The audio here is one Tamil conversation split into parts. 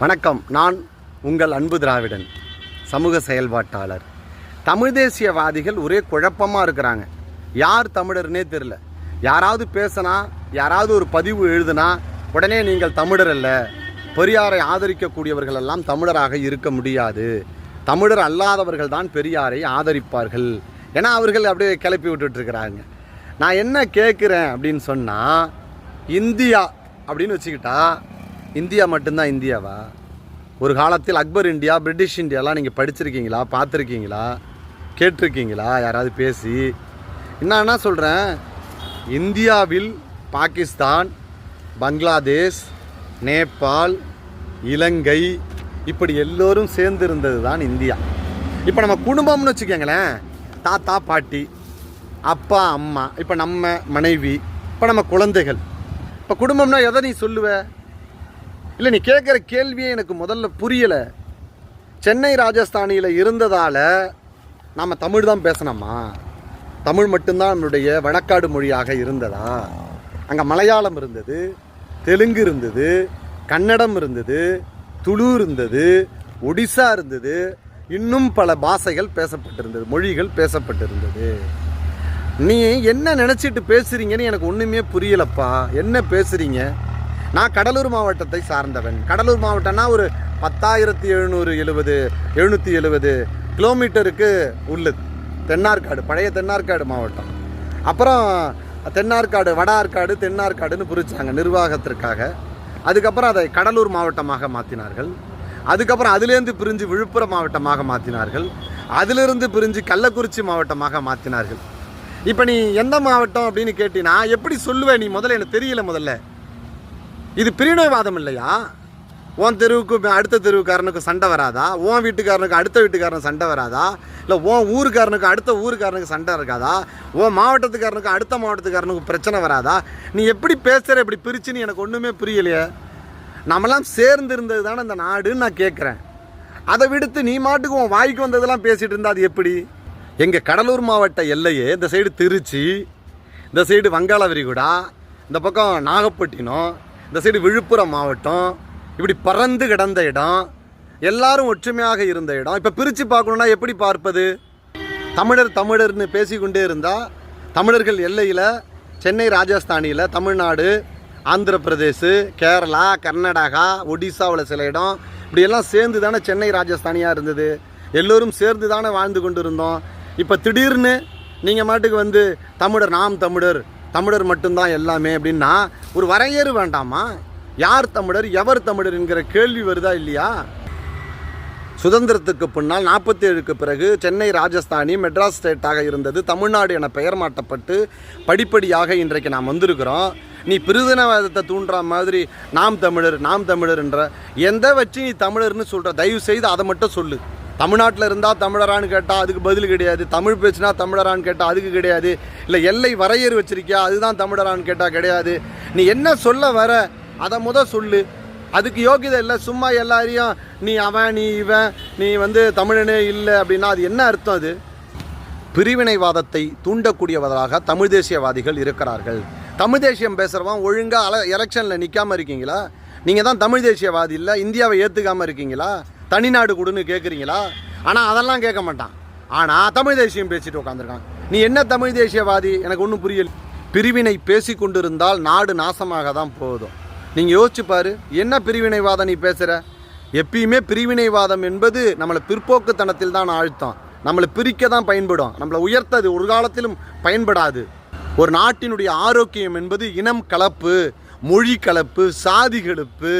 வணக்கம். நான் உங்கள் அன்பு திராவிடன், சமூக செயல்பாட்டாளர். தமிழ் தேசியவாதிகள் ஒரே குழப்பமாக இருக்கிறாங்க. யார் தமிழர்னே தெரில. யாராவது பேசினா, யாராவது ஒரு பதிவு எழுதுனா உடனே நீங்கள் தமிழர் அல்ல, பெரியாரை ஆதரிக்கக்கூடியவர்கள் எல்லாம் தமிழராக இருக்க முடியாது, தமிழர் அல்லாதவர்கள் தான் பெரியாரை ஆதரிப்பார்கள் ஏன்னா அவர்கள் அப்படியே கிளப்பி விட்டுட்டுருக்கிறாங்க. நான் என்ன கேட்குறேன் அப்படின்னு சொன்னால், இந்தியா அப்படின்னு வச்சுக்கிட்டா இந்தியா மட்டும்தான் இந்தியாவா? ஒரு காலத்தில் அக்பர் இந்தியா, பிரிட்டிஷ் இந்தியாலாம் நீங்கள் படிச்சிருக்கீங்களா, பார்த்துருக்கீங்களா, கேட்டிருக்கீங்களா? யாராவது பேசி என்ன சொல்கிறேன், இந்தியாவில் பாகிஸ்தான், பங்களாதேஷ், நேபாள், இலங்கை இப்படி எல்லோரும் சேர்ந்திருந்தது தான் இந்தியா. இப்போ நம்ம குடும்பம்னு வச்சுக்கோங்களேன், தாத்தா பாட்டி, அப்பா அம்மா, இப்போ நம்ம மனைவி, இப்போ நம்ம குழந்தைகள். இப்போ குடும்பம்னா எதை நீ சொல்லுவ? இல்லை, நீ கேட்குற கேள்வியே எனக்கு முதல்ல புரியலை. சென்னை ராஜஸ்தானியில் இருந்ததால் நாம் தமிழ் தான் பேசணுமா? தமிழ் மட்டும்தான் நம்மளுடைய வழக்காடு மொழியாக இருந்ததா? அங்கே மலையாளம் இருந்தது, தெலுங்கு இருந்தது, கன்னடம் இருந்தது, துளு இருந்தது, ஒடிசா இருந்தது, இன்னும் பல பாஷைகள் பேசப்பட்டிருந்தது, மொழிகள் பேசப்பட்டிருந்தது. நீ என்ன நினச்சிட்டு பேசுகிறீங்கன்னு எனக்கு ஒன்றுமே புரியலப்பா. என்ன பேசுகிறீங்க? நான் கடலூர் மாவட்டத்தை சார்ந்தவன். கடலூர் மாவட்டம்னா ஒரு 10,770 கிலோமீட்டருக்கு உள்ளது. தென்னார்காடு, பழைய தென்னார்காடு மாவட்டம். அப்புறம் தென்னார்காடு, வட ஆற்காடு, தென்னார்காடுன்னு பிரித்தாங்க நிர்வாகத்திற்காக. அதுக்கப்புறம் அதை கடலூர் மாவட்டமாக மாற்றினார்கள். அதுக்கப்புறம் அதுலேருந்து பிரிஞ்சு விழுப்புரம் மாவட்டமாக மாற்றினார்கள். அதிலிருந்து பிரிஞ்சு கள்ளக்குறிச்சி மாவட்டமாக மாற்றினார்கள். இப்போ நீ எந்த மாவட்டம் அப்படின்னு கேட்டினா எப்படி சொல்லுவேன்? நீ முதல்ல எனக்கு தெரியல. முதல்ல இது பிரிவினைவாதம் இல்லையா? உன் தெருவுக்கு அடுத்த தெருவுக்காரனுக்கு சண்டை வராதா? உன் வீட்டுக்காரனுக்கு அடுத்த வீட்டுக்காரனுக்கு சண்டை வராதா? இல்லை உன் ஊருக்காரனுக்கு அடுத்த ஊருக்காரனுக்கு சண்டை இருக்காதா? உன் மாவட்டத்துக்காரனுக்கு அடுத்த மாவட்டத்துக்காரனுக்கு பிரச்சனை வராதா? நீ எப்படி பேசுகிற, இப்படி பிரிச்சுன்னு எனக்கு ஒன்றுமே புரியலையே. நம்மளாம் சேர்ந்து இருந்தது தானே இந்த நாடுன்னு நான் கேட்குறேன். அதை விடுத்து நீ மாட்டுக்கு உன் வாய்க்கு வந்ததெல்லாம் பேசிகிட்டு இருந்தால் அது எப்படி? எங்கள் கடலூர் மாவட்ட எல்லையே இந்த சைடு திருச்சி, இந்த சைடு வங்காள விரிகுடா, இந்த பக்கம் நாகப்பட்டினம், இந்த சைடு விழுப்புரம் மாவட்டம், இப்படி பறந்து கிடந்த இடம், எல்லாரும் ஒற்றுமையாக இருந்த இடம். இப்போ பிரித்து பார்க்கணுன்னா எப்படி பார்ப்பது? தமிழர்னு பேசிக்கொண்டே இருந்தால் தமிழர்கள் எல்லையில் சென்னை ராஜஸ்தானியில், தமிழ்நாடு, ஆந்திர பிரதேஷ், கேரளா, கர்நாடகா, ஒடிசாவில் சில இடம் இப்படியெல்லாம் சேர்ந்து தானே சென்னை ராஜஸ்தானியாக இருந்தது. எல்லோரும் சேர்ந்து தானே வாழ்ந்து கொண்டு இருந்தோம். இப்போ திடீர்னு நீங்கள் மாட்டுக்கு வந்து தமிழர், நாம் தமிழர், தமிழர் மட்டும்தான் எல்லாமே அப்படின்னா ஒரு வரையறு வேண்டாமா? யார் தமிழர், எவர் தமிழர் என்கிற கேள்வி வருதா இல்லையா? சுதந்திரத்துக்கு பின்னால் 47க்கு பிறகு சென்னை ராஜஸ்தானி மெட்ராஸ் ஸ்டேட்டாக இருந்தது. தமிழ்நாடு என பெயர் மாற்றப்பட்டு படிப்படியாக இன்றைக்கு நாம் வந்திருக்கிறோம். நீ பிரிவினைவாதத்தை தூண்டுற மாதிரி நாம் தமிழர், நாம் தமிழர் என்ற எந்த வச்சு நீ தமிழர்னு சொல்கிற? தயவு செய்து அதை மட்டும் சொல்லு. தமிழ்நாட்டில் இருந்தால் தமிழரான்னு கேட்டால் அதுக்கு பதில் கிடையாது. தமிழ் பேசினா தமிழரான்னு கேட்டால் அதுக்கு கிடையாது. இல்லை எல்லை வரையறு வச்சிருக்கியா, அதுதான் தமிழரான்னு கேட்டால் கிடையாது. நீ என்ன சொல்ல வர அதை சொல்லு. அதுக்கு யோகியதை இல்லை. சும்மா எல்லாரையும் நீ அவன், நீ இவன், நீ வந்து தமிழனே இல்லை அப்படின்னா அது என்ன அர்த்தம்? அது பிரிவினைவாதத்தை தூண்டக்கூடியவர்களாக தமிழ் தேசியவாதிகள் இருக்கிறார்கள். தமிழ் தேசியம் பேசுகிறவன் ஒழுங்காக எலெக்ஷனில் நிற்காமல் இருக்கீங்களா? நீங்கள் தான் தமிழ் தேசியவாதி இல்லை, இந்தியாவை ஏற்றுக்காமல் இருக்கீங்களா? தனிநாடு கொடுன்னு கேட்குறீங்களா? ஆனால் அதெல்லாம் கேட்க மாட்டான். ஆனால் தமிழ் தேசியம் பேசிட்டு உட்காந்துருக்கான். நீ என்ன தமிழ் தேசியவாதி? எனக்கு ஒன்றும் புரியல. பிரிவினை பேசி கொண்டு இருந்தால் நாடு நாசமாக தான் போதும். நீங்கள் யோசிச்சு பாரு, என்ன பிரிவினைவாதம் நீ பேசுகிற? எப்பயுமே பிரிவினைவாதம் என்பது நம்மளை பிற்போக்குத்தனத்தில் தான் ஆழ்த்தம். நம்மளை பிரிக்க தான் பயன்படும், நம்மளை உயர்த்தது ஒரு காலத்திலும் பயன்படாது. ஒரு நாட்டினுடைய ஆரோக்கியம் என்பது இனம் கலப்பு, மொழி கலப்பு, சாதி கலப்பு,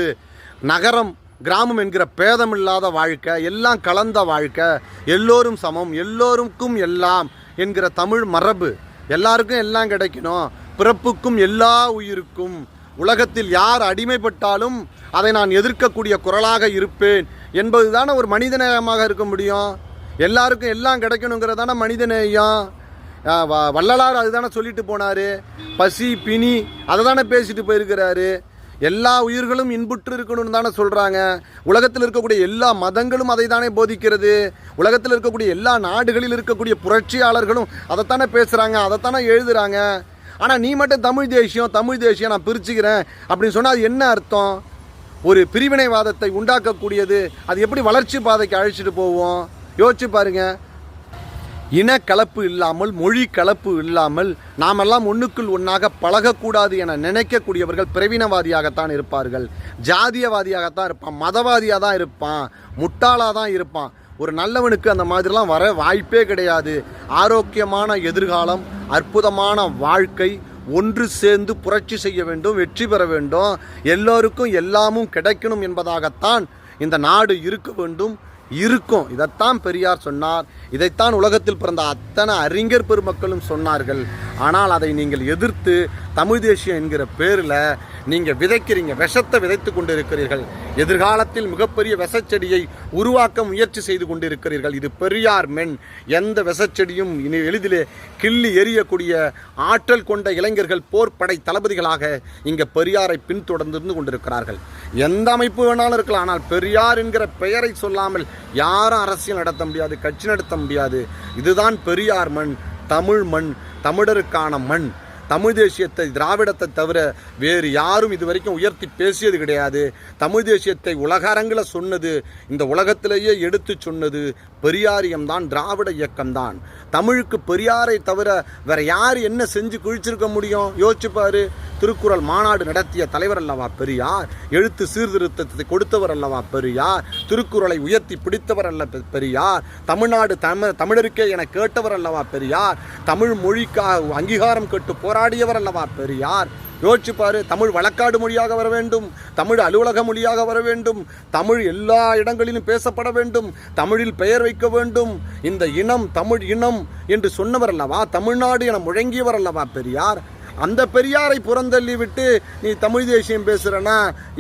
நகரம் கிராமம் என்கிற பேதமில்லாத வாழ்க்கை, எல்லாம் கலந்த வாழ்க்கை, எல்லோரும் சமம், எல்லோருக்கும் எல்லாம் என்கிற தமிழ் மரபு. எல்லாருக்கும் எல்லாம் கிடைக்கணும், பிறப்புக்கும் எல்லா உயிருக்கும், உலகத்தில் யார் அடிமைப்பட்டாலும் அதை நான் எதிர்க்கக்கூடிய குரலாக இருப்பேன் என்பது தானே ஒரு மனிதநேயமாக இருக்க முடியும். எல்லாருக்கும் எல்லாம் கிடைக்கணுங்கிறதான மனிதநேயம். வள்ளலார் அதுதானே சொல்லிட்டு போனார். பசி பிணி அதை தானே பேசிட்டு போயிருக்கிறாரு. எல்லா உயிர்களும் இன்புற்று இருக்கணும்னு தானே சொல்கிறாங்க. உலகத்தில் இருக்கக்கூடிய எல்லா மதங்களும் அதை தானே போதிக்கிறது. உலகத்தில் இருக்கக்கூடிய எல்லா நாடுகளில் இருக்கக்கூடிய புரட்சியாளர்களும் அதைத்தானே பேசுகிறாங்க, அதைத்தானே எழுதுகிறாங்க. ஆனால் நீ மட்டும் தமிழ் தேசியம் நான் பிரிச்சுக்கிறேன் அப்படின்னு சொன்னால் அது என்ன அர்த்தம்? ஒரு பிரிவினைவாதத்தை உண்டாக்கக்கூடியது. அது எப்படி வளர்ச்சி பாதைக்கு அழைச்சிட்டு போவோம்? யோசிச்சு பாருங்க. இனக்கலப்பு இல்லாமல், மொழி கலப்பு இல்லாமல் நாமெல்லாம் ஒன்றுக்குள் ஒன்றாக பழகக்கூடாது என நினைக்கக்கூடியவர்கள் பிரவீனவாதியாகத்தான் இருப்பார்கள், ஜாதியவாதியாகத்தான் இருப்பான், மதவாதியாக தான் இருப்பான், முட்டாளாக தான் இருப்பான். ஒரு நல்லவனுக்கு அந்த மாதிரிலாம் வர வாய்ப்பே கிடையாது. ஆரோக்கியமான எதிர்காலம், அற்புதமான வாழ்க்கை, ஒன்று சேர்ந்து புரட்சி செய்ய வேண்டும், வெற்றி பெற வேண்டும், எல்லோருக்கும் எல்லாமும் கிடைக்கணும் என்பதாகத்தான் இந்த நாடு இருக்க வேண்டும், இருக்கும். இதைத்தான் பெரியார் சொன்னார். இதைத்தான் உலகத்தில் பிறந்த அத்தனை அறிஞர் பெருமக்களும் சொன்னார்கள். ஆனால் அதை நீங்கள் எதிர்த்து தமிழ் தேசியம் என்கிற பேரில் நீங்கள் விதைக்கிறீங்க, விஷத்தை விதைத்து கொண்டு இருக்கிறீர்கள். எதிர்காலத்தில் மிகப்பெரிய விஷச்செடியை உருவாக்க முயற்சி செய்து கொண்டிருக்கிறீர்கள். இது பெரியார் மென். எந்த விஷச்செடியும் எளிதிலே கிள்ளி எறியக்கூடிய ஆற்றல் கொண்ட இளைஞர்கள், போர்ப்படை தளபதிகளாக இங்கே பெரியாரை பின்தொடர்ந்து கொண்டிருக்கிறார்கள். எந்த அமைப்பு வேணாலும் இருக்கலாம், ஆனால் பெரியார் என்கிற பெயரை சொல்லாமல் யாரும் அரசியல் நடத்த முடியாது, கட்சி நடத்த முடியாது. இதுதான் பெரியார் மண், தமிழ் மண், தமிழருக்கான மண். தமிழ் தேசியத்தை, திராவிடத்தை தவிர வேறு யாரும் இதுவரைக்கும் உயர்த்தி பேசியது கிடையாது. தமிழ் தேசியத்தை உலக அரங்கில் சொன்னது, இந்த உலகத்திலேயே எடுத்து சொன்னது பெரியாரியம்தான், திராவிட இயக்கம்தான். தமிழுக்கு பெரியாரை தவிர வேற யார் என்ன செஞ்சு குழிச்சிருக்க முடியும்? யோசிச்சுப்பாரு. திருக்குறள் மாநாடு நடத்திய தலைவர் அல்லவா பெரியார்? எழுத்து சீர்திருத்தத்தை கொடுத்தவர் அல்லவா பெரியார்? திருக்குறளை உயர்த்தி பிடித்தவர் அல்ல பெரியார்? தமிழ்நாடு தமிழருக்கே என கேட்டவர் அல்லவா பெரியார்? தமிழ் மொழிக்காக அங்கீகாரம் கேட்டு போராடியவர் அல்லவா பெரியார்? யோசிச்சு பாரு. தமிழ் வழக்காடு மொழியாக வர வேண்டும், தமிழ் அலுவலக மொழியாக வர வேண்டும், தமிழ் எல்லா இடங்களிலும் பேசப்பட வேண்டும், தமிழில் பெயர் வைக்க வேண்டும், இந்த இனம் தமிழ் இனம் என்று சொன்னவர் அல்லவா, தமிழ்நாடு என முழங்கியவர் அல்லவா பெரியார்? அந்த பெரியாரை புறந்தள்ளி விட்டு நீ தமிழ் தேசியம் பேசுகிறனா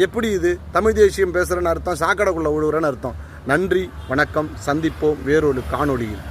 எப்படி? இது தமிழ் தேசியம் பேசுகிறன்னு அர்த்தம் சாக்கடைக்குள்ளே விழுவுறன்னு அர்த்தம். நன்றி, வணக்கம், சந்திப்போம் வேறொரு காணொளியில்.